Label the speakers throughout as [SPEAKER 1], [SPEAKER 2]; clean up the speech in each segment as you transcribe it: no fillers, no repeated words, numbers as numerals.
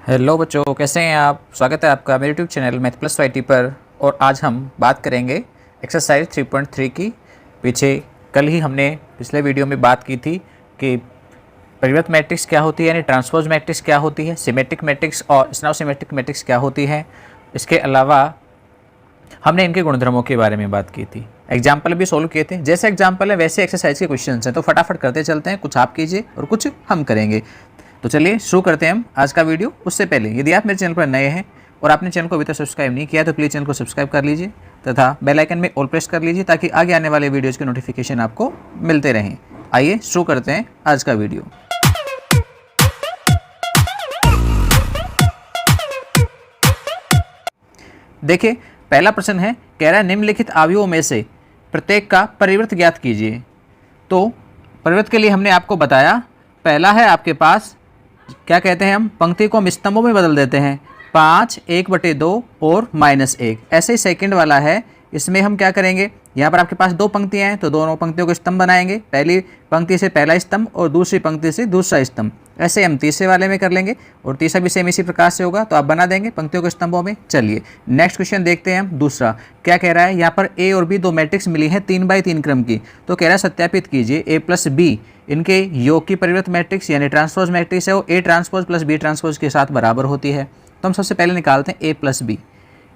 [SPEAKER 1] Hello बच्चों, कैसे हैं आप। स्वागत है आपका मेरे YouTube channel Math Plus YT पर। और आज हम बात करेंगे एक्सरसाइज 3.3 की। पीछे कल ही हमने पिछले वीडियो में बात की थी कि परिवर्त मैट्रिक्स क्या होती है, यानी ट्रांसपोज मैट्रिक्स क्या होती है, सिमेट्रिक मैट्रिक्स और स्नॉव सिमेट्रिक मैट्रिक्स क्या होती है। इसके अलावा हमने इनके गुणधर्मों के बारे में बात की थी, एग्जाम्पल भी सोल्व किए थे। जैसे एग्जाम्पल है वैसे एक्सरसाइज के क्वेश्चन हैं, तो फटाफट करते चलते हैं। कुछ आप कीजिए और कुछ हम करेंगे। तो चलिए शुरू करते हैं हम आज का वीडियो। उससे पहले यदि आप मेरे चैनल पर नए हैं और आपने चैनल को अभी तक सब्सक्राइब नहीं किया तो प्लीज़ चैनल को सब्सक्राइब कर लीजिए तथा बेल आइकन में ऑल प्रेस कर लीजिए ताकि आगे आने वाले वीडियोज़ के नोटिफिकेशन आपको मिलते रहें। आइए शुरू करते हैं आज का वीडियो। देखिए, पहला प्रश्न है, कह रहा है निम्नलिखित अवयवों में से प्रत्येक का परिवर्त ज्ञात कीजिए। तो परिवर्त के लिए हमने आपको बताया, पहला है आपके पास क्या कहते हैं, हम पंक्ति को हम स्तंभों में बदल देते हैं, 5, 1/2 और -1। ऐसे ही सेकंड वाला है, इसमें हम क्या करेंगे, यहाँ पर आपके पास दो पंक्तियाँ हैं तो दोनों पंक्तियों को स्तंभ बनाएंगे। पहली पंक्ति से पहला स्तंभ और दूसरी पंक्ति से दूसरा स्तंभ। ऐसे हम तीसरे वाले में कर लेंगे और तीसरा भी सेम इसी प्रकार से होगा, तो आप बना देंगे पंक्तियों को स्तंभों में। चलिए नेक्स्ट क्वेश्चन देखते हैं हम। दूसरा क्या कह रहा है, यहाँ पर ए और बी दो मैट्रिक्स मिली है 3x3 क्रम की। तो कह रहा है सत्यापित कीजिए A + B इनके योग की परिवर्त मैट्रिक्स यानी ट्रांसपोज मैट्रिक्स है वो A ट्रांसपोज + B ट्रांसपोज के साथ बराबर होती है। तो हम सबसे पहले निकालते हैं A + B।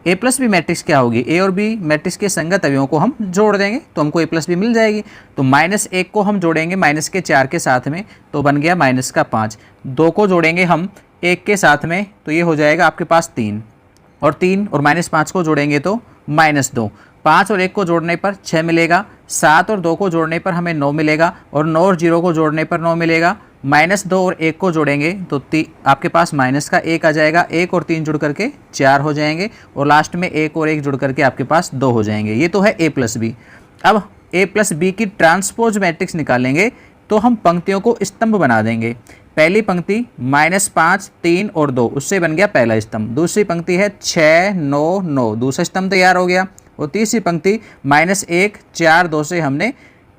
[SPEAKER 1] A + B matrix क्या होगी, A और B मैट्रिक्स के संगत अवयवों को हम जोड़ देंगे तो हमको A + B मिल जाएगी। तो -1 को हम जोड़ेंगे -4 के साथ में तो बन गया -5। 2 को जोड़ेंगे हम 1 के साथ में तो ये हो जाएगा आपके पास 3, और 3 और -5 को जोड़ेंगे तो -2। 5 और 1 को जोड़ने पर 6 मिलेगा, 7 और 2 को जोड़ने पर हमें 9 मिलेगा, और 9 और 0 को जोड़ने पर 9 मिलेगा। -2 और 1 को जोड़ेंगे तो आपके पास माइनस का 1 आ जाएगा, 1 और 3 जुड़ करके 4 हो जाएंगे, और लास्ट में 1 और 1 जुड़ करके आपके पास 2 हो जाएंगे। ये तो है A + B। अब A + B की ट्रांसपोज मैट्रिक्स निकालेंगे तो हम पंक्तियों को स्तंभ बना देंगे। पहली पंक्ति -5, 3 और 2, उससे बन गया पहला स्तंभ। दूसरी पंक्ति है 6, 9, 9, दूसरा स्तंभ तैयार हो गया। और तीसरी पंक्ति -1, 4, 2 से हमने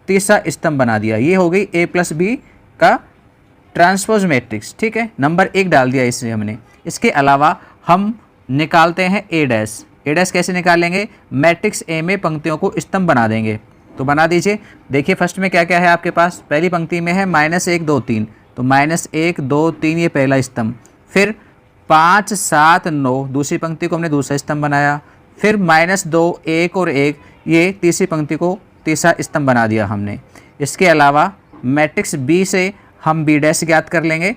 [SPEAKER 1] तीसरा स्तंभ बना दिया। ये हो गई A + B का ट्रांसपोज मैट्रिक्स। ठीक है, नंबर 1 डाल दिया इसमें हमने। इसके अलावा हम निकालते हैं A'। कैसे निकालेंगे, मैट्रिक्स A में पंक्तियों को स्तंभ बना देंगे। तो बना दीजिए। देखिए फर्स्ट में क्या क्या है आपके पास, पहली पंक्ति में है -1, 2, 3, तो -1, 2, 3 ये पहला स्तंभ। फिर 5, 7, 9 दूसरी पंक्ति को हमने दूसरा स्तंभ बनाया। फिर -2, 1 और 1 ये तीसरी पंक्ति को तीसरा स्तंभ बना दिया हमने। इसके अलावा मैट्रिक्स B से हम B' ज्ञात कर लेंगे।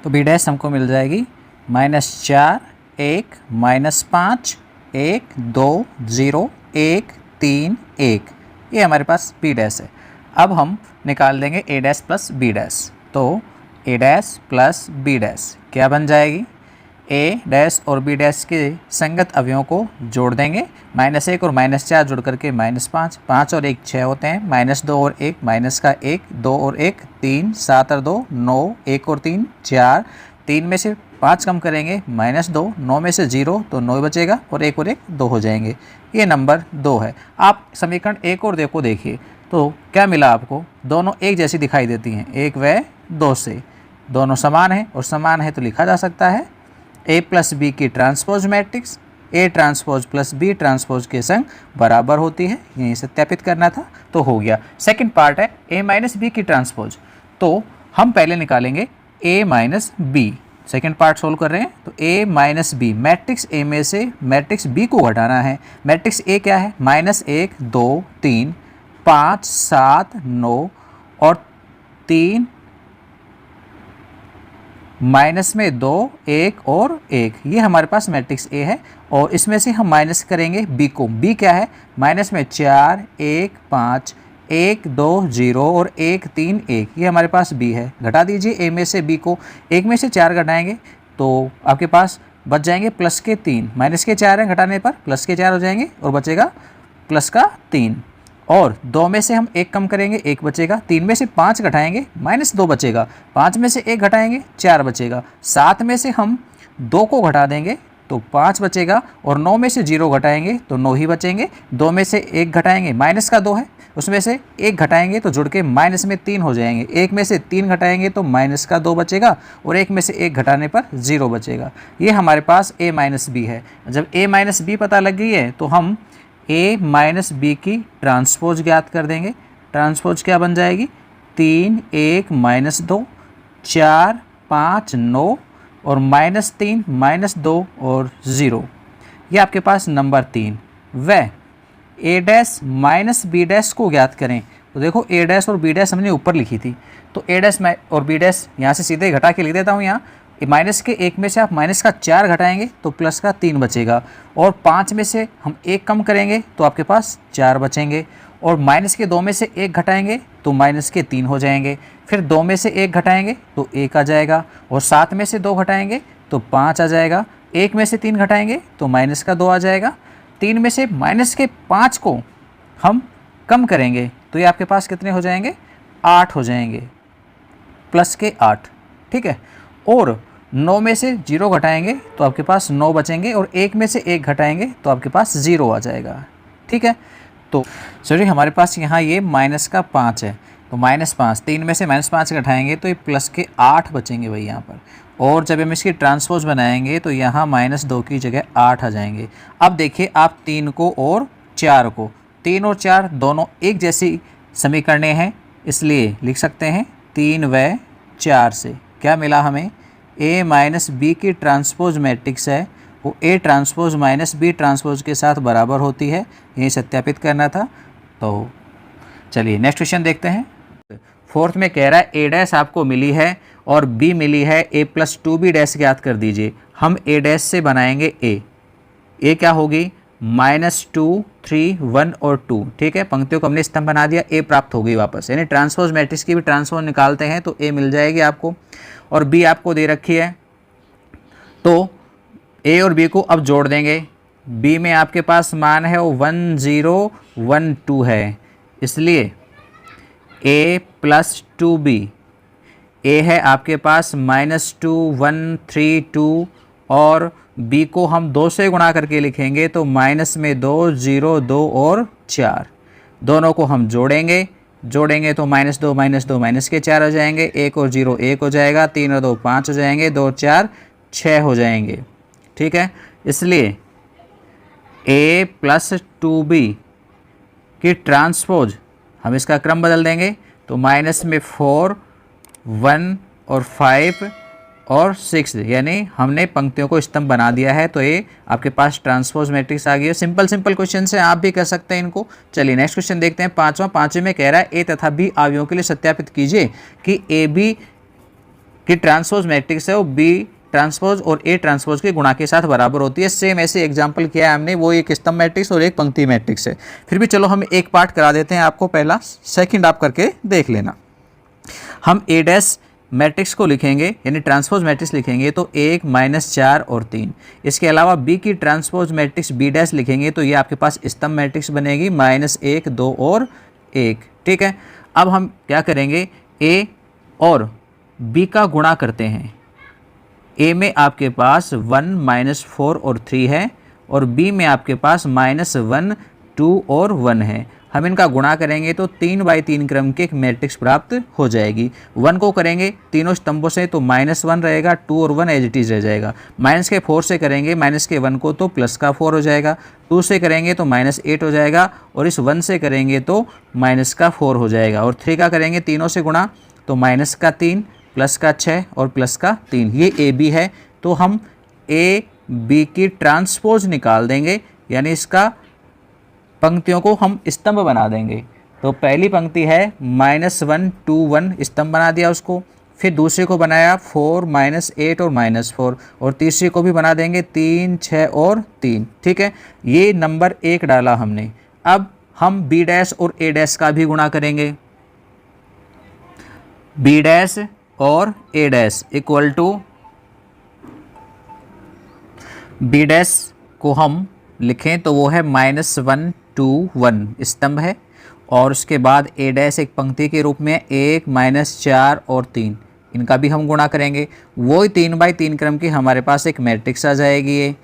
[SPEAKER 1] तो B' हमको मिल जाएगी -4, 1, -5, 1, 2, 0, 1, 3, 1। ये हमारे पास B' है। अब हम निकाल देंगे A' + B'। तो A' + B' क्या बन जाएगी, A' और B' के संगत अवयवों को जोड़ देंगे। -1 और -4 जुड़ करके -5, 5 और 1 6 होते हैं, -2 और 1 -1, 2 और 1 3, 7 और 2 9, 1 और 3 4, 3 में से 5 कम करेंगे -2, 9 में से 0 तो 9 बचेगा, और 1 और 1 2 हो जाएंगे। ये नंबर 2 है। आप समीकरण 1 और 2 को देखिए तो क्या मिला आपको, दोनों एक जैसी दिखाई देती हैं, 1 व 2 से। दोनों समान है, और समान है तो लिखा जा सकता है A + B की transpose matrix A transpose + B transpose के संग बराबर होती है। यही सत्यापित करना था तो हो गया। सेकंड पार्ट है A - B की ट्रांसपोज। तो हम पहले निकालेंगे A - B। Second part solve कर रहे हैं तो A - B, मैट्रिक्स A में से मैट्रिक्स B को घटाना है। मैट्रिक्स A क्या है, -1, 2, 3, 5, 7, 9 और 3 माइनस में 2, 1 और 1, ये हमारे पास मैट्रिक्स A है। और इसमें से हम माइनस करेंगे B को। B क्या है, माइनस में 4, 1, 5, 1, 2, 0 और 1, 3, 1, ये हमारे पास B है। घटा दीजिए A में से B को। 1 में से 4 घटाएंगे तो आपके पास बच जाएंगे प्लस के 3, माइनस के 4 हैं, घटाने पर प्लस के 4 हो जाएंगे और बचेगा प्लस का 3। और 2 में से हम 1 कम करेंगे, 1 बचेगा। 3 में से 5 घटाएंगे, -2 बचेगा। 5 में से 1 घटाएंगे, 4 बचेगा। 7 में से हम 2 को घटा देंगे तो 5 बचेगा, और 9 में से 0 घटाएंगे तो 9 ही बचेंगे। 2 में से 1 घटाएंगे, माइनस का 2 है उसमें से एक घटाएंगे तो जुड़ के माइनस में 3 हो जाएंगे, एक में से 3 घटाएंगे तो माइनस का 2 बचेगा और एक में से एक घटाने पर 0 बचेगा। ये हमारे पास a माइनस बी है। जब a माइनस बी पता लग गई है तो हम a माइनस बी की ट्रांसपोज ज्ञात कर देंगे। ट्रांसपोज क्या बन जाएगी, 3 1 माइनस 2 4 5 9 और माइनस 3 माइनस 2 और 0। ये आपके पास नंबर 3। वह a dash minus B dash को ज्ञात करें। तो देखो a डैश और b डैश हमने ऊपर लिखी थी, तो a डैश और b डैश यहाँ से सीधे घटा के लिख देता हूँ। यहाँ माइनस के 1 में से आप माइनस का 4 घटाएंगे तो प्लस का 3 बचेगा, और 5 में से हम 1 कम करेंगे तो आपके पास 4 बचेंगे, और माइनस के 2 में से 1 घटाएंगे तो माइनस के 3 हो जाएंगे, फिर 2 में से 1 घटाएंगे तो 1 आ जाएगा, और 7 में से 2 घटाएंगे तो 5 आ जाएगा, 1 में से 3 घटाएंगे तो माइनस का 2 आ जाएगा, 3 में से माइनस के 5 को हम कम करेंगे तो ये आपके पास कितने हो जाएंगे, 8 हो जाएंगे, प्लस के 8। ठीक है, और 9 में से 0 घटाएंगे तो आपके पास 9 बचेंगे, और 1 में से 1 घटाएंगे तो आपके पास 0 आ जाएगा। ठीक है, तो सॉरी हमारे पास यहाँ ये माइनस का 5 है, तो -5, 3 में से -5 घटाएंगे तो ये प्लस के 8 बचेंगे भाई यहाँ पर, और जब हम इसकी ट्रांसपोज बनाएंगे तो यहाँ -2 की जगह 8 आ जाएंगे। अब देखिए आप 3 को और 4 को, 3 और 4 दोनों एक जैसी समीकरणें हैं, इसलिए लिख सकते हैं 3 व 4 से क्या मिला हमें, a माइनस बी की ट्रांसपोज मैट्रिक्स है वो a transpose minus B transpose के साथ बराबर होती है। यही सत्यापित करना था। तो चलिए नेक्स्ट क्वेश्चन देखते हैं। फोर्थ में कह रहा है a डैश आपको मिली है और b मिली है, a प्लस 2b डैश ज्ञात कर दीजिए। हम a डैश से बनाएंगे a क्या होगी, -2 3 1 और 2। ठीक है, पंक्तियों को हमने स्तंभ बना दिया, a प्राप्त हो गई वापस, यानी ट्रांसपोज मैट्रिक्स की भी ट्रांसपोज निकालते हैं तो a मिल जाएगी आपको, और b आपको दे रखी है तो a और b को अब जोड़ देंगे। b में आपके पास मान है वो 1 0 1 2 है, इसलिए a प्लस 2b, a है आपके पास -2 1 3 2, और b को हम 2 से गुणा करके लिखेंगे तो माइनस में 2 0 2 और 4, दोनों को हम जोड़ेंगे तो -2 -2 माइनस के 4 हो जाएंगे, 1 और 0 1 हो जाएगा, 3 और 2 5 हो जाएंगे, 2 और 4 6 हो जाएंगे। ठीक है, इसलिए a प्लस 2b की ट्रांसपोज हम इसका क्रम बदल देंगे तो माइनस में 4 1 और 5 और 6, यानी हमने पंक्तियों को स्तंभ बना दिया है, तो ये आपके पास ट्रांसपोज मैट्रिक्स आ गई है। सिंपल क्वेश्चन है, आप भी कर सकते हैं इनको। चलिए नेक्स्ट क्वेश्चन देखते हैं। पाँचवें में कह रहा है a तथा b अवयवों के लिए सत्यापित कीजिए कि a b की ट्रांसपोज मैट्रिक्स है वो b ट्रांसपोज और a ट्रांसपोज के गुणा के साथ बराबर होती है। सेम ऐसे एग्जाम्पल किया है हमने, वो एक स्तंभ मैट्रिक्स और एक पंक्ति मैट्रिक्स है। फिर भी चलो हम एक पार्ट करा देते हैं आपको, पहला सेकंड आप करके देख लेना। हम a डैश मैट्रिक्स को लिखेंगे, यानी ट्रांसपोज मैट्रिक्स लिखेंगे तो 1 -4 और 3। इसके अलावा b की ट्रांसपोज मैट्रिक्स b डैश लिखेंगे तो ये आपके पास स्तंभ मैट्रिक्स बनेगी -1 2 और 1। ठीक है, अब हम क्या करेंगे, a और b का गुणा करते हैं। a में आपके पास 1 -4 और 3 है, और b में आपके पास -1 2 और 1 है। हम इनका गुणा करेंगे तो 3/3 क्रम के एक मैट्रिक्स प्राप्त हो जाएगी। 1 को करेंगे तीनों स्तंभों से तो -1 रहेगा, 2 और 1 एज इट इज रह जाएगा। माइनस के 4 से करेंगे माइनस के 1 को तो प्लस का 4 हो जाएगा, 2 से करेंगे तो -8 हो जाएगा, और इस 1 से करेंगे तो माइनस का 4 हो जाएगा, और 3 का करेंगे तीनों से गुणा तो माइनस का 3 प्लस का 6 और प्लस का 3। ये ए बी है, तो हम ए बी की ट्रांसपोज निकाल देंगे, यानी इसका पंक्तियों को हम स्तंभ बना देंगे। तो पहली पंक्ति है -1 2 1, स्तंभ बना दिया उसको, फिर दूसरे को बनाया 4 -8 और -4, और तीसरे को भी बना देंगे 3 6 और 3। ठीक है, ये नंबर 1 डाला हमने। अब हम b डैश और a डैश का भी गुणा करेंगे। b डैश और a dash equal to, b dash को हम लिखें तो वो है -1 2 1 स्तंभ है, और उसके बाद a डैश एक पंक्ति के रूप में 1 -4 और 3, इनका भी हम गुणा करेंगे। वो ही 3/3 क्रम की हमारे पास एक मैट्रिक्स आ जाएगी ये।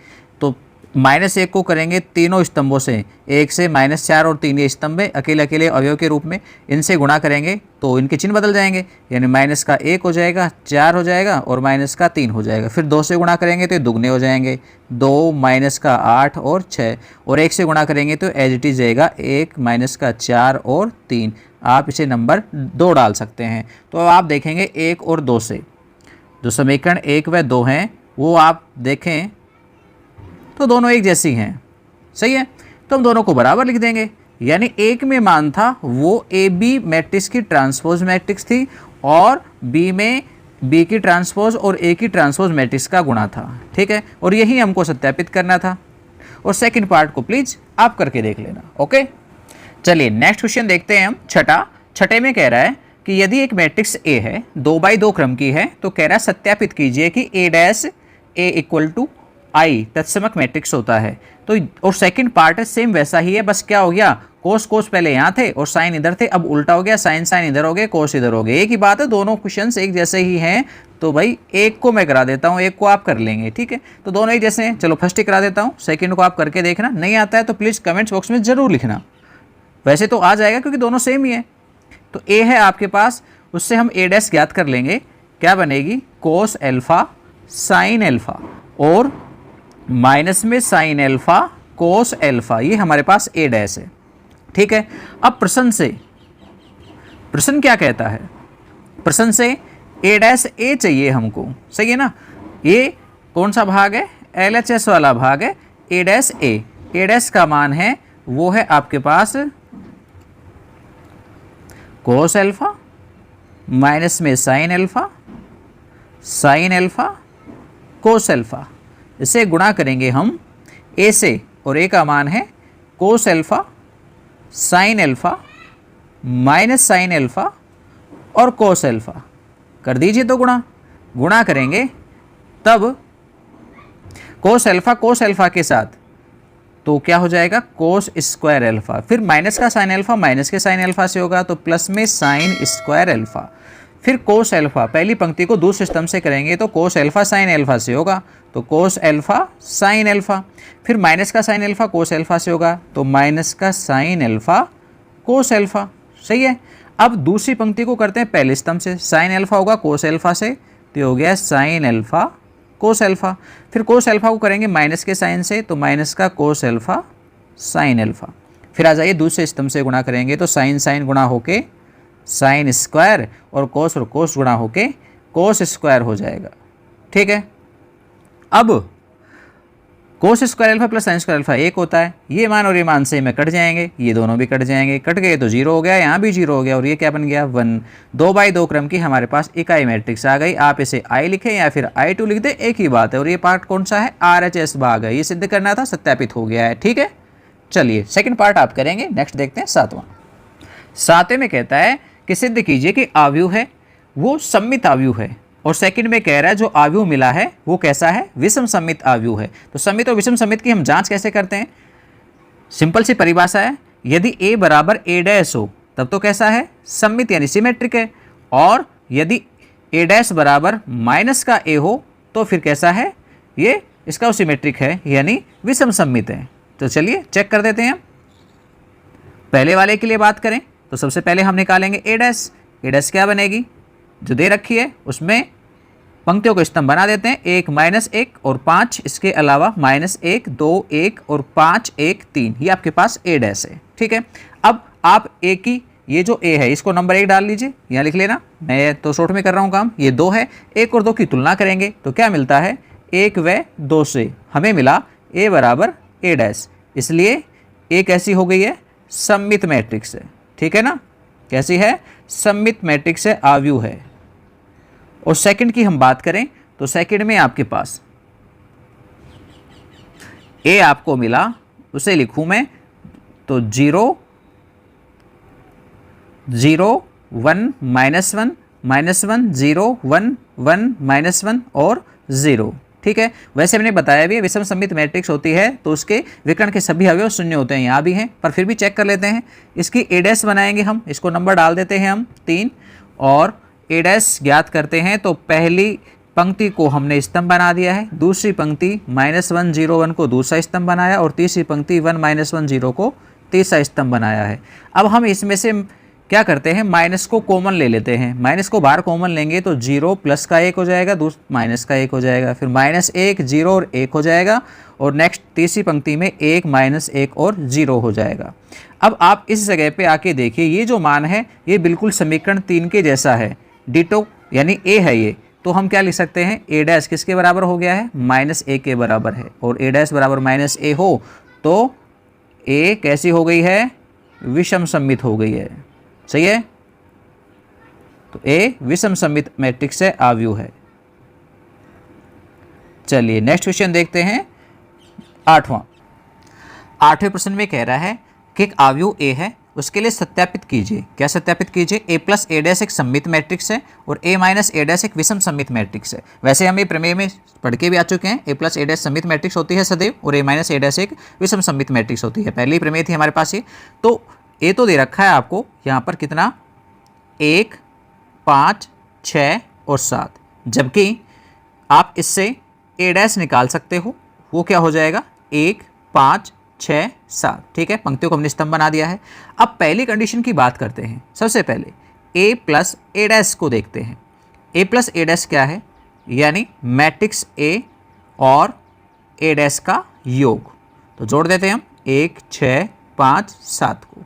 [SPEAKER 1] तो -1 को करेंगे तीनों स्तंभों से, 1 से -4 और 3 ये स्तंभ है अकेले अकेले अवयव के रूप में, इनसे गुणा करेंगे तो इनके चिन्ह बदल जाएंगे, यानी -1 हो जाएगा, 4 हो जाएगा और -3 हो जाएगा। फिर 2 से गुणा करेंगे तो ये दुगने हो जाएंगे, 2 -8 और 6, और 1 से गुणा करेंगे तो एज इट इज जाएगा 1 -4 और 3। आप इसे नंबर 2 डाल सकते हैं। तो आप देखेंगे 1 और 2 से जो समीकरण 1 व 2 हैं वो आप देखें तो दोनों एक जैसी हैं, सही है। तो हम दोनों को बराबर लिख देंगे, यानी एक में मान था वो ए बी मैट्रिक्स की ट्रांसपोज मैट्रिक्स थी और बी में बी की ट्रांसपोज और ए की ट्रांसपोज मैट्रिक्स का गुणा था, ठीक है। और यही हमको सत्यापित करना था। और सेकंड पार्ट को प्लीज आप करके देख लेना, ओके। चलिए नेक्स्ट क्वेश्चन देखते हैं हम, छठे में कह रहा है कि यदि एक मैट्रिक्स ए है 2x2 क्रम की है तो कह रहा है सत्यापित कीजिए कि A' इक्वल टू आई तत्समक मैट्रिक्स होता है। तो और सेकंड पार्ट है सेम वैसा ही है, बस क्या हो गया, कोस पहले यहाँ थे और साइन इधर थे, अब उल्टा हो गया, साइन इधर हो गए, कोस इधर हो गए। एक ही बात है, दोनों क्वेश्चंस एक जैसे ही हैं। तो भाई एक को मैं करा देता हूँ, एक को आप कर लेंगे, ठीक है। तो दोनों एक जैसे हैं, चलो फर्स्ट ही करा देता हूँ, सेकंड को आप करके देखना। नहीं आता है तो प्लीज़ कमेंट्स बॉक्स में ज़रूर लिखना, वैसे तो आ जाएगा क्योंकि दोनों सेम ही है। तो ए है आपके पास, उससे हम A' ज्ञात कर लेंगे, क्या बनेगी, कोस एल्फा साइन एल्फा और माइनस में साइन एल्फा कोस एल्फा, ये हमारे पास A' है, ठीक है। अब प्रश्न क्या कहता है, प्रश्न से A' चाहिए हमको, सही है ना। ये कौन सा भाग है, LHS वाला भाग है, A' का मान है वो है आपके पास कोस एल्फा माइनस में साइन एल्फा कोस एल्फा, इसे गुणा करेंगे हम ए से और ए का मान है कोस alpha sine alpha minus sine alpha और कोस एल्फा। कर दीजिए तो गुणा करेंगे तब कोस एल्फा के साथ तो क्या हो जाएगा, कोस स्क्वायर एल्फा, फिर माइनस का साइन एल्फा माइनस के साइन एल्फा से होगा तो प्लस में साइन स्क्वायर एल्फा, फिर कोस एल्फा, पहली पंक्ति को दूसरे स्तंभ से करेंगे तो कोस एल्फा साइन एल्फा से होगा तो कोस एल्फा साइन एल्फा, फिर माइनस का साइन एल्फा कोस एल्फा से होगा तो माइनस का साइन एल्फा कोस एल्फा, सही है। अब दूसरी पंक्ति को करते हैं पहले स्तंभ से, साइन एल्फा होगा कोस एल्फा से तो हो गया साइन एल्फा कोस एल्फा, फिर कोस एल्फा को करेंगे माइनस के साइन से तो माइनस का कोस एल्फा साइन एल्फा, फिर आ जाइए दूसरे स्तंभ से गुणा करेंगे तो साइन गुणा होके साइन स्क्वायर और कोस गुणा होके कोस स्क्वायर हो जाएगा, ठीक है। अब cos square alpha plus sine square alpha 1 होता है, ये मान और ये मान से में कट जाएंगे, ये दोनों भी कट जाएंगे, कट गए तो 0 हो गया, यहाँ भी 0 हो गया और ये क्या बन गया 1। 2x2 क्रम की हमारे पास इकाई मैट्रिक्स आ गई। आप इसे I लिखें या फिर I2 लिख दें, एक ही बात है। और ये पार्ट कौन सा है, RHS भाग है, ये सिद्ध करना था, सत्यापित हो गया है, ठीक है। चलिए सेकेंड पार्ट आप करेंगे। नेक्स्ट देखते हैं सातवें में कहता है कि सिद्ध कीजिए कि आव्यूह है वो सममित आव्यूह है, और सेकंड में कह रहा है जो आव्यूह मिला है वो कैसा है, विषम सममित आव्यूह है। तो सममित और विषम सममित की हम जांच कैसे करते हैं, सिंपल सी परिभाषा है, यदि A बराबर A' हो तब तो कैसा है, सममित यानी सिमेट्रिक है, और यदि A' बराबर माइनस का A हो तो फिर कैसा है, ये इसका सिमेट्रिक है यानी विषम सममित है। तो चलिए चेक कर देते हैं। पहले वाले के लिए बात करें तो सबसे पहले हम निकालेंगे A' क्या बनेगी, जो दे रखी है उसमें पंक्तियों को स्तंभ बना देते हैं, 1 -1 और 5, इसके अलावा -1 2 1 और 5 1 3, ये आपके पास A' है, ठीक है। अब आप A की ये जो A है इसको नंबर 1 डाल लीजिए, यहाँ लिख लेना, मैं तो शॉर्ट में कर रहा हूँ काम। ये 2 है, 1 और 2 की तुलना करेंगे तो क्या मिलता है, 1 व 2 से हमें मिला A बराबर A', इसलिए A कैसी हो गई है, सममित मैट्रिक्स है, ठीक है ना। कैसी है, सममित मैट्रिक्स है, आव्यूह है। और सेकंड की हम बात करें तो सेकंड में आपके पास A आपको मिला, उसे लिखूं मैं तो 0 0 1 -1 -1 0 1 1 -1 और 0, ठीक है। वैसे मैंने बताया भी विषम सममित मैट्रिक्स होती है तो उसके विकर्ण के सभी अवयव शून्य होते हैं, यहाँ भी हैं, पर फिर भी चेक कर लेते हैं। इसकी A' बनाएंगे हम, इसको नंबर डाल देते हैं हम 3, और A' ज्ञात करते हैं तो पहली पंक्ति को हमने स्तंभ बना दिया है, दूसरी पंक्ति -1 0 1 को दूसरा स्तंभ बनाया और तीसरी पंक्ति 1 -1 0 को तीसरा स्तंभ बनाया है। अब हम इसमें से क्या करते हैं, माइनस को कॉमन ले लेते हैं। माइनस को बाहर कॉमन लेंगे तो 0 प्लस का 1 हो जाएगा, माइनस का 1 हो जाएगा, फिर -1 0 और 1 हो जाएगा और नेक्स्ट तीसरी पंक्ति में 1 -1 और 0 हो जाएगा। अब आप इस जगह पे आके देखिए, ये जो मान है ये बिल्कुल समीकरण 3 के जैसा है, डिटो यानी ए है ये। तो हम क्या लिख सकते हैं, ए डैश किसके बराबर हो गया है, -a के बराबर है, और ए डैश बराबर -a हो तो ए कैसी हो गई है, विषम सममित हो गई है। सही है, तो ए विषम सममित मैट्रिक्स है, आव्यूह है। चलिए नेक्स्ट क्वेश्चन देखते हैं, आठवें प्रश्न में कह रहा है कि एक आव्यूह ए है, उसके लिए सत्यापित कीजिए। क्या सत्यापित कीजिए, a प्लस a डैश एक सममित मैट्रिक्स है और a माइनस a डैश एक विषम सममित मैट्रिक्स है। वैसे हम ये प्रमेय में पढ़ के भी आ चुके हैं, a प्लस a डैश सममित मैट्रिक्स होती है सदैव और a माइनस a डैश एक विषम सममित मैट्रिक्स होती है। पहली प्रमेय थी हमारे पास ये। तो a तो दे रखा है आपको यहाँ पर कितना, 1 5 6 और 7, जबकि आप इससे a डैश निकाल सकते हो, वो क्या हो जाएगा 1 5 6 7। ठीक है, पंक्तियों को हमने स्तंभ बना दिया है। अब पहली कंडीशन की बात करते हैं। सबसे पहले a प्लस a डैश को देखते हैं। a प्लस a डैश क्या है, यानी मैट्रिक्स a और a डैश का योग। तो जोड़ देते हैं हम 1 6 5 7 को,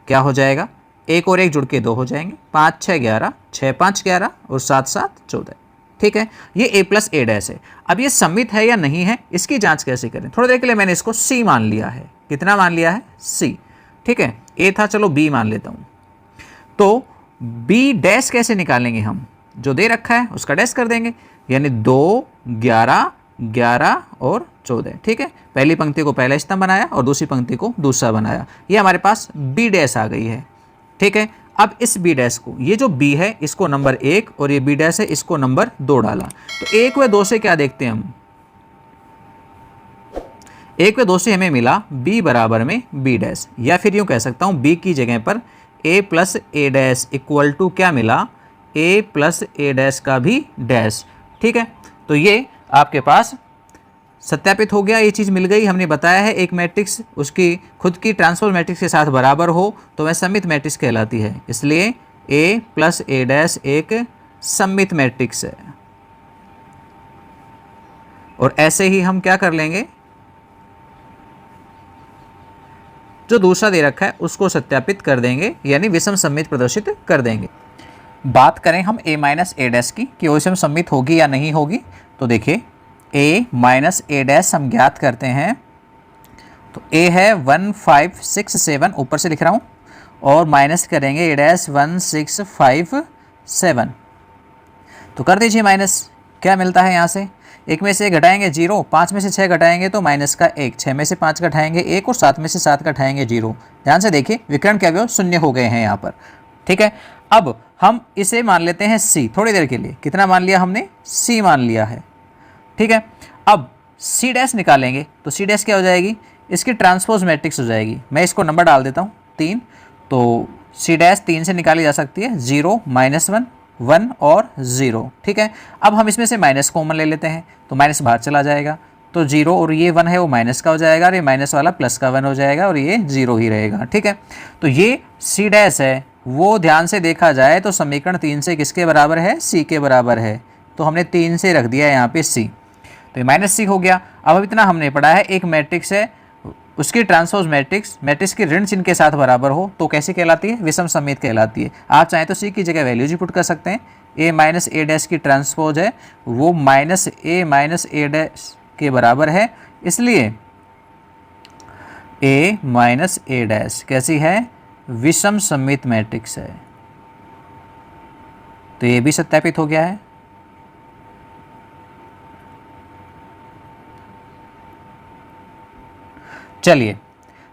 [SPEAKER 1] क्या हो जाएगा, 1 और 1 जुड़ के 2 हो जाएंगे, 5 6 11, 6 5 11 और 7 7 14। ठीक है, ये a प्लस a डैश है। अब ये सममित है या नहीं है, इसकी जांच कैसे करें। थोड़ी देर के लिए मैंने इसको c मान लिया है। कितना मान लिया है, c। ठीक है, a था, चलो b मान लेता हूँ। तो b डैश कैसे निकालेंगे हम, जो दे रखा है उसका डैश कर देंगे, यानी 2 11 11 और 14। ठीक है, पहली पंक्ति को पहला स्तंभ बनाया और दूसरी पंक्ति को दूसरा बनाया, ये हमारे पास b डैश आ गई है। ठीक है, अब इस b डैश को, ये जो b है इसको नंबर 1 और ये b डैश है इसको नंबर 2 डाला। तो 1 व 2 से क्या देखते हैं हम, 1 व 2 से हमें मिला b बराबर में b डैश, या फिर यूँ कह सकता हूँ b की जगह पर a plus a dash equal to क्या मिला, a प्लस a डैश का भी डैश। ठीक है, तो ये आपके पास सत्यापित हो गया, ये चीज़ मिल गई। हमने बताया है एक मैट्रिक्स उसकी खुद की ट्रांसपोज मैट्रिक्स के साथ बराबर हो तो वह सममित मैट्रिक्स कहलाती है, इसलिए a प्लस a डैश एक सममित मैट्रिक्स है। और ऐसे ही हम क्या कर लेंगे, जो दूसरा दे रखा है उसको सत्यापित कर देंगे, यानी विषम सममित प्रदर्शित कर देंगे। बात करें हम a माइनस a डैश की कि विषम सममित होगी या नहीं होगी, तो देखिए a माइनस a डैश हम ज्ञात करते हैं। तो a है 1 5 6 7, ऊपर से लिख रहा हूँ, और माइनस करेंगे a डैश 1 6 5 7। तो कर दीजिए माइनस, क्या मिलता है यहाँ से, 1 में से घटाएंगे 0, 5 में से 6 घटाएंगे तो माइनस का 1, 6 में से 5 घटाएंगे 1 और 7 में से 7 घटाएंगे 0। ध्यान से देखिए विकर्ण के अवयव शून्य हो गए हैं यहाँ पर। ठीक है, अब हम इसे मान लेते हैं c थोड़ी देर के लिए। कितना मान लिया हमने, c मान लिया है। ठीक है, अब c डैश निकालेंगे तो c डैश क्या हो जाएगी, इसकी ट्रांसपोज मैट्रिक्स हो जाएगी। मैं इसको नंबर डाल देता हूँ 3, तो c डैश 3 से निकाली जा सकती है, 0 -1 1 और 0। ठीक है, अब हम इसमें से माइनस कॉमन ले लेते हैं तो माइनस बाहर चला जाएगा, तो 0 और ये 1 है वो माइनस का हो जाएगा और ये माइनस वाला प्लस का 1 हो जाएगा और ये 0 ही रहेगा। ठीक है, तो ये c डैश है वो ध्यान से देखा जाए तो समीकरण 3 से किसके बराबर है, c के बराबर है। तो हमने 3 से रख दिया यहाँ पे c, तो ये -c हो गया। अब इतना हमने पढ़ा है, एक मैट्रिक्स है उसकी ट्रांसपोज मैट्रिक्स की ऋण चिन्ह के साथ बराबर हो तो कैसी कहलाती है, विषम सममित कहलाती है। आप चाहें तो c की जगह वैल्यूज ही पुट कर सकते हैं। a माइनस a डैश की ट्रांसपोज है वो -a माइनस a डैश के बराबर है, इसलिए a माइनस a डैश कैसी है, विषम सममित मैट्रिक्स है। तो ये भी सत्यापित हो गया है। चलिए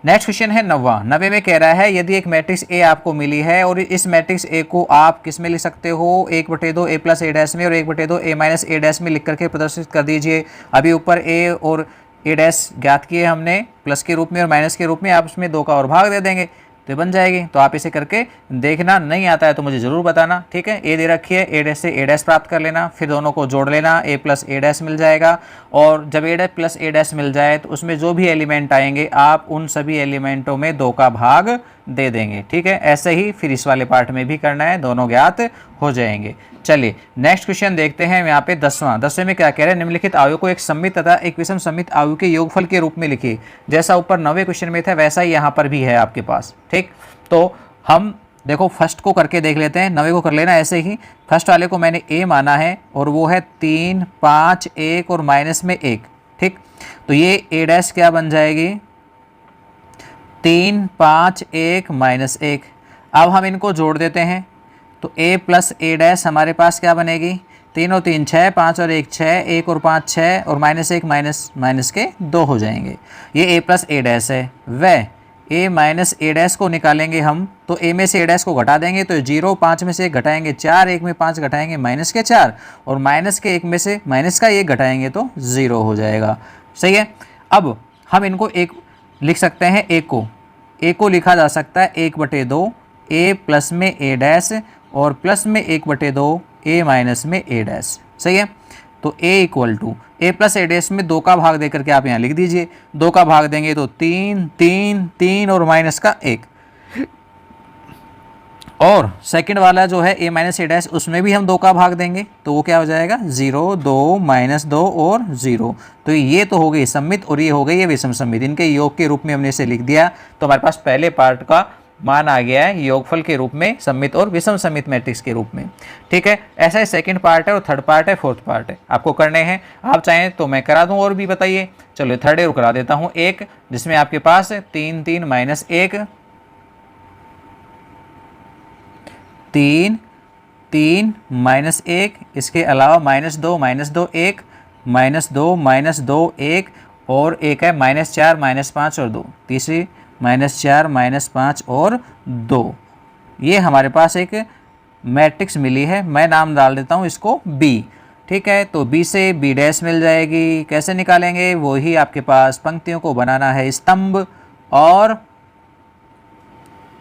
[SPEAKER 1] नेक्स्ट क्वेश्चन है 90 में कह रहा है यदि एक मैट्रिक्स A आपको मिली है और इस मैट्रिक्स A को आप किस में लिख सकते हो, 1/2 a प्लस a डैश में और 1/2 a माइनस a डैश में लिख करके प्रदर्शित कर दीजिए। अभी ऊपर a और a डैश ज्ञात किए हमने प्लस के रूप में और माइनस के रूप में, आप उसमें 2 का और भाग दे देंगे। तो ये बन जाएगी। तो आप इसे करके देखना, नहीं आता है तो मुझे ज़रूर बताना, ठीक है। ए दे रखी है, ए डैश से ए डैश प्राप्त कर लेना, फिर दोनों को जोड़ लेना, ए प्लस ए डैश मिल जाएगा। और जब ए डैश प्लस ए डैश मिल जाए तो उसमें जो भी एलिमेंट आएंगे आप उन सभी एलिमेंटों में 2 का भाग दे देंगे, ठीक है। ऐसे ही फिर इस वाले पार्ट में भी करना है, दोनों ज्ञात हो जाएंगे। चलिए नेक्स्ट क्वेश्चन देखते हैं। यहाँ पे 10वें में क्या कह रहे हैं, निम्नलिखित आयु को एक सममित तथा एक विषम सममित आयु के योगफल के रूप में लिखिए। जैसा ऊपर 9वें क्वेश्चन में था वैसा ही यहाँ पर भी है आपके पास, ठीक। तो हम देखो फर्स्ट को करके देख लेते हैं, 9वें को कर लेना ऐसे ही। फर्स्ट वाले को मैंने ए माना है और वो है 3, 5, 1 और माइनस में 1, ठीक। तो ये ए डैश क्या बन जाएगी, 3, 5, 1 माइनस 1। अब हम इनको जोड़ देते हैं तो a प्लस ए डैश हमारे पास क्या बनेगी, 3 और 3 6, 5 और 1 6, 1 और 5 6 और माइनस 1 माइनस के 2 हो जाएंगे। ये a प्लस ए डैश है। वह a माइनस ए डैश को निकालेंगे हम तो a में से ए डैश को घटा देंगे तो 0, 5 में से 1 घटाएंगे 4, 1 में 5 घटाएंगे माइनस के 4 और माइनस के 1 में से माइनस का 1 घटाएंगे तो 0 हो जाएगा, सही है। अब हम इनको एक लिख सकते हैं, a को लिखा जा सकता है 1/2 a प्लस में ए डैश और प्लस में 1/2 a माइनस में ए डैश, सही है। तो a equal to a plus A dash में 2 का भाग देकर के आप यहाँ लिख दीजिए। 2 का भाग देंगे तो 3, 3, 3 और माइनस का 1। और सेकंड वाला जो है a माइनस ए डैश उसमें भी हम 2 का भाग देंगे तो वो क्या हो जाएगा, 0, 2, -2 और 0। तो ये तो हो गई सममित और ये हो गई ये विषम सममित। इनके योग के रूप में हमने इसे लिख दिया तो हमारे पास पहले पार्ट का मान आ गया है योगफल के रूप में, सममित और विषम सममित मैट्रिक्स के रूप में, ठीक है। ऐसा ही सेकंड पार्ट है और थर्ड पार्ट है, फोर्थ पार्ट है, आपको करने हैं। आप चाहें तो मैं करा दूं और भी बताइए। चलो थर्ड ईयर करा देता हूं, एक जिसमें आपके पास 3, 3 माइनस 1, 3, 3 माइनस 1, इसके अलावा -2 -2 1, -2 -2 1 और एक है -4 -5 और 2, तीसरी -4 -5 और 2। ये हमारे पास एक मैट्रिक्स मिली है, मैं नाम डाल देता हूँ इसको B, ठीक है। तो B से B डैश मिल जाएगी। कैसे निकालेंगे, वही आपके पास पंक्तियों को बनाना है स्तंभ और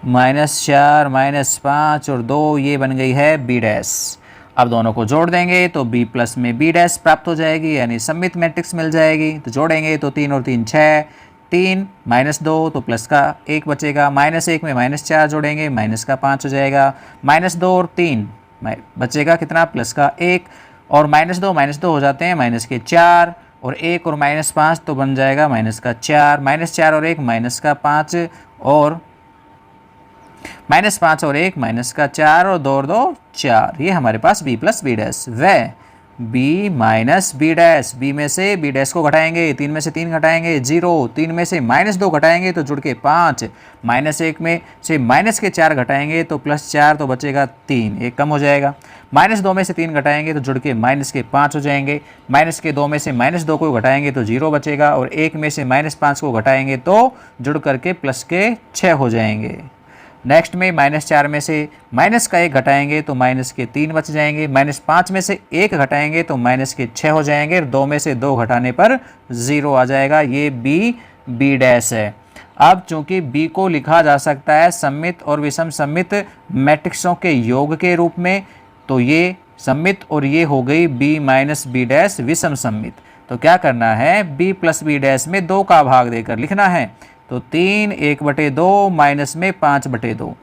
[SPEAKER 1] -4 -5 और 2 ये बन गई है B डैश। अब दोनों को जोड़ देंगे तो B प्लस में B डैश प्राप्त हो जाएगी, यानी सममित मैट्रिक्स मिल जाएगी। तो जोड़ेंगे तो 3 और 3 6, 3 -2 तो प्लस का 1 बचेगा, -1 में -4 जोड़ेंगे माइनस का 5 हो जाएगा, -2 और 3 बचेगा कितना, प्लस का 1 और -2 हो जाते हैं माइनस के 4 और 1 और -5 तो बन जाएगा माइनस का 4, -4 और 1 माइनस का 5 और -5 और 1 माइनस का 4 और 2 और 2 4। ये हमारे पास B प्लस B डैश। वह B minus B dash, B में से B डैश को घटाएंगे, 3 में से 3 घटाएंगे 0, 3 में से -2 घटाएंगे तो जुड़ के 5, -1 में से माइनस के 4 घटाएंगे तो +4 तो बचेगा 3, एक कम हो जाएगा। -2 में से 3 घटाएंगे तो जुड़ के -5 हो जाएंगे, -2 में से -2 को घटाएंगे तो 0 बचेगा और 1 में से -5 को घटाएंगे तो जुड़ करके +6 हो जाएंगे। नेक्स्ट में -4 में से माइनस का 1 घटाएंगे तो -3 बच जाएंगे, -5 में से 1 घटाएंगे तो -6 हो जाएंगे, 2 में से 2 घटाने पर 0 आ जाएगा। ये B डैश है। अब चूंकि B को लिखा जा सकता है सममित और विषम सममित मैट्रिक्सों के योग के रूप में, तो ये सममित और ये हो गई B माइनस B डैश विषम सममित। तो क्या करना है, B प्लस B डैश में 2 का भाग देकर लिखना है। तो 3 1/2 माइनस में 5/2,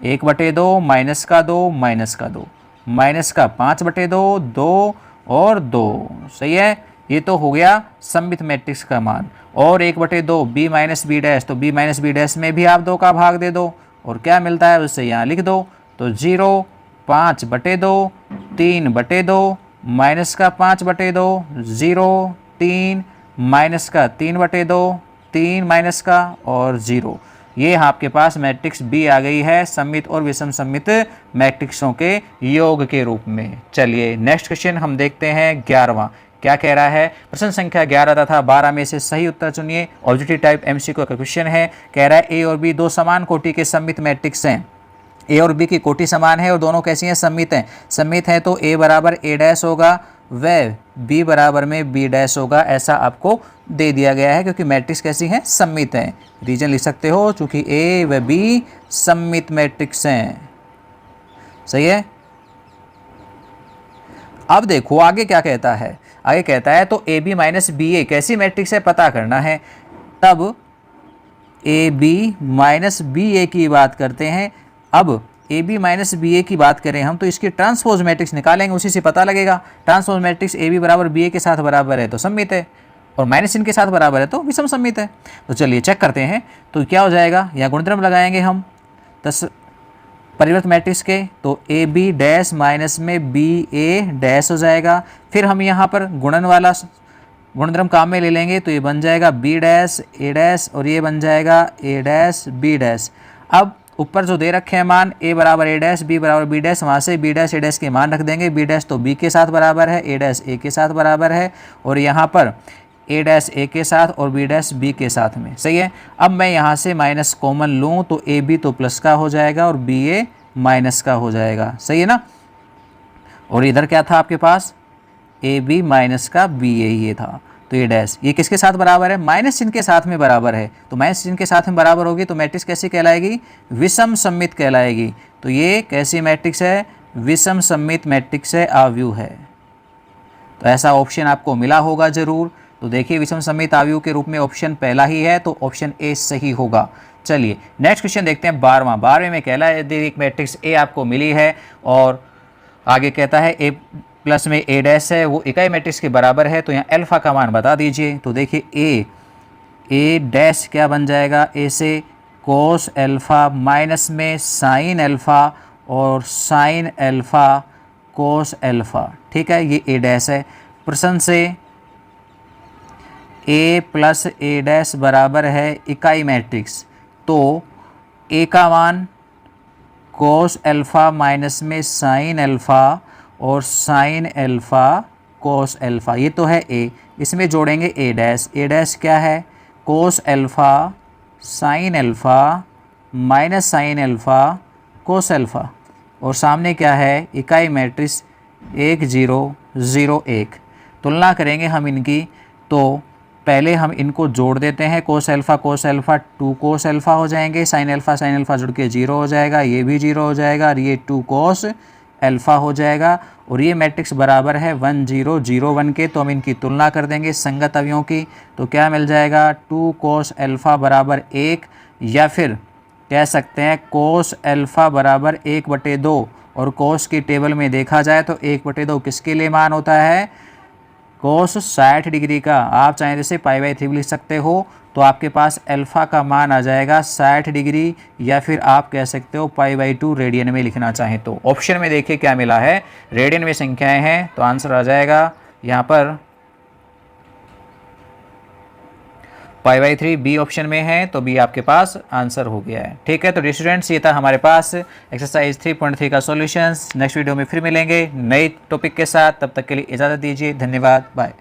[SPEAKER 1] 1/2 माइनस का 2 माइनस का 2 माइनस का 5/2 2 और 2, सही है। ये तो हो गया सममित मैट्रिक्स का मान। और 1/2 B माइनस B डैश, तो B माइनस B डैश में भी आप 2 का भाग दे दो और क्या मिलता है उससे यहाँ लिख दो। तो 0 5/2 3/2 माइनस का 5/2 0 3 माइनस का 3/2 3 माइनस का और 0। ये आपके पास मैट्रिक्स B आ गई है सममित और विषम सममित मैट्रिक्सों के योग के रूप में। चलिए नेक्स्ट क्वेश्चन हम देखते हैं 11वां। क्या कह रहा है, प्रश्न संख्या 11 तथा 12 में से सही उत्तर चुनिए। ऑब्जेक्टिव टाइप MCQ का क्वेश्चन है। कह रहा है A और B 2 समान कोटि के सममित मैट्रिक्स हैं। A और B की कोटि समान है और दोनों कैसी हैं, सममित हैं। सममित है तो A बराबर A डैश होगा, वह बी बराबर में बी डैश होगा, ऐसा आपको दे दिया गया है क्योंकि मैट्रिक्स कैसी है, सममित है। रीजन लिख सकते हो चूंकि ए व बी सममित मैट्रिक्स हैं। सही है। अब देखो आगे क्या कहता है, आगे कहता है तो ए बी माइनस बी ए कैसी मैट्रिक्स है पता करना है। तब ए बी माइनस बी ए की बात करते हैं। अब ए बी माइनस बी ए की बात करें हम तो इसकी ट्रांसपोज मैट्रिक्स निकालेंगे, उसी से पता लगेगा। ट्रांसपोज मैट्रिक्स ए बी बराबर बी ए के साथ बराबर है तो सममित है, और माइनस चिन्ह के साथ बराबर है तो विषम सममित है। तो चलिए चेक करते हैं। तो क्या हो जाएगा, यहाँ गुणनखंड लगाएंगे हम परिवर्त मैट्रिक्स के, तो ए बी डैश माइनस में बी ए डैश हो जाएगा। फिर हम यहाँ पर गुणन वाला गुणनखंड काम में ले लेंगे तो ये बन जाएगा बी डैश ए डैश और ये बन जाएगा ए डैश बी डैश। अब ऊपर जो दे रखे हैं मान ए बराबर ए डैश बी बराबर बी डैश, वहाँ से बी डैश ए डैश के मान रख देंगे। बी डैश तो बी के साथ बराबर है, ए डैश ए के साथ बराबर है, और यहाँ पर ए डैश ए के साथ और बी डैश बी के साथ में। सही है। अब मैं यहाँ से माइनस कॉमन लूँ तो ए बी तो प्लस का हो जाएगा और बी ए माइनस का हो जाएगा। सही है ना। और इधर क्या था आपके पास, ए बी माइनस का बी ए ये था, तो ये डैश ये किसके साथ बराबर है, माइनस चिन्ह के साथ में बराबर है। तो माइनस चिन्ह के साथ में बराबर होगी तो मैट्रिक्स कैसी कहलाएगी, विषम सममित कहलाएगी। तो ये कैसी मैट्रिक्स है, विषम सममित मैट्रिक्स है, आव्यूह है। तो ऐसा ऑप्शन आपको मिला होगा जरूर। तो देखिए विषम सममित आव्यूह के रूप में ऑप्शन पहला ही है, तो ऑप्शन ए सही होगा। चलिए नेक्स्ट क्वेश्चन देखते हैं 12वें में कहला यदि एक मैट्रिक्स ए आपको मिली है और आगे कहता है ए प्लस में ए डैश है वो इकाई मैट्रिक्स के बराबर है, तो यहाँ अल्फा का मान बता दीजिए। तो देखिए ए डैश क्या बन जाएगा, ए से कोस अल्फा माइनस में साइन अल्फा और साइन अल्फा कोस अल्फा। ठीक है, ये ए डैश है। प्रश्न से ए प्लस ए डैश बराबर है इकाई मैट्रिक्स, तो ए का मान कोस अल्फा माइनस में साइन अल्फा और साइन अल्फा कोस अल्फा, ये तो है ए। इसमें जोड़ेंगे ए डैश, ए डैश क्या है, cos alpha sine alpha minus sine alpha cos alpha, और सामने क्या है इकाई मैट्रिक्स 1 0 0 1। तुलना करेंगे हम इनकी, तो पहले हम इनको जोड़ देते हैं, कोस अल्फा 2 कोस अल्फा हो जाएंगे, साइन अल्फा जुड़ के 0 हो जाएगा, ये भी 0 हो जाएगा और ये 2 कोस अल्फा हो जाएगा। और ये मैट्रिक्स बराबर है 1 0 0 1 के। तो हम इनकी तुलना कर देंगे संगत अवयवों की, तो क्या मिल जाएगा 2 कोस अल्फा बराबर 1, या फिर कह सकते हैं कोस अल्फा बराबर 1/2। और कोस की टेबल में देखा जाए तो 1/2 किसके लिए मान होता है, कोस 60 डिग्री का। आप चाहें जैसे π/3 भी लिख सकते हो, तो आपके पास अल्फा का मान आ जाएगा 60 डिग्री, या फिर आप कह सकते हो π/2 रेडियन में लिखना चाहें तो। ऑप्शन में देखिए क्या मिला है, रेडियन में संख्याएं हैं तो आंसर आ जाएगा यहाँ पर π/3 बी ऑप्शन में है, तो बी आपके पास आंसर हो गया है। ठीक है, तो स्टूडेंट्स ये था हमारे पास एक्सरसाइज 3.3 का सॉल्यूशंस। नेक्स्ट वीडियो में फिर मिलेंगे नए टॉपिक के साथ, तब तक के लिए इजाज़त दीजिए, धन्यवाद, बाय।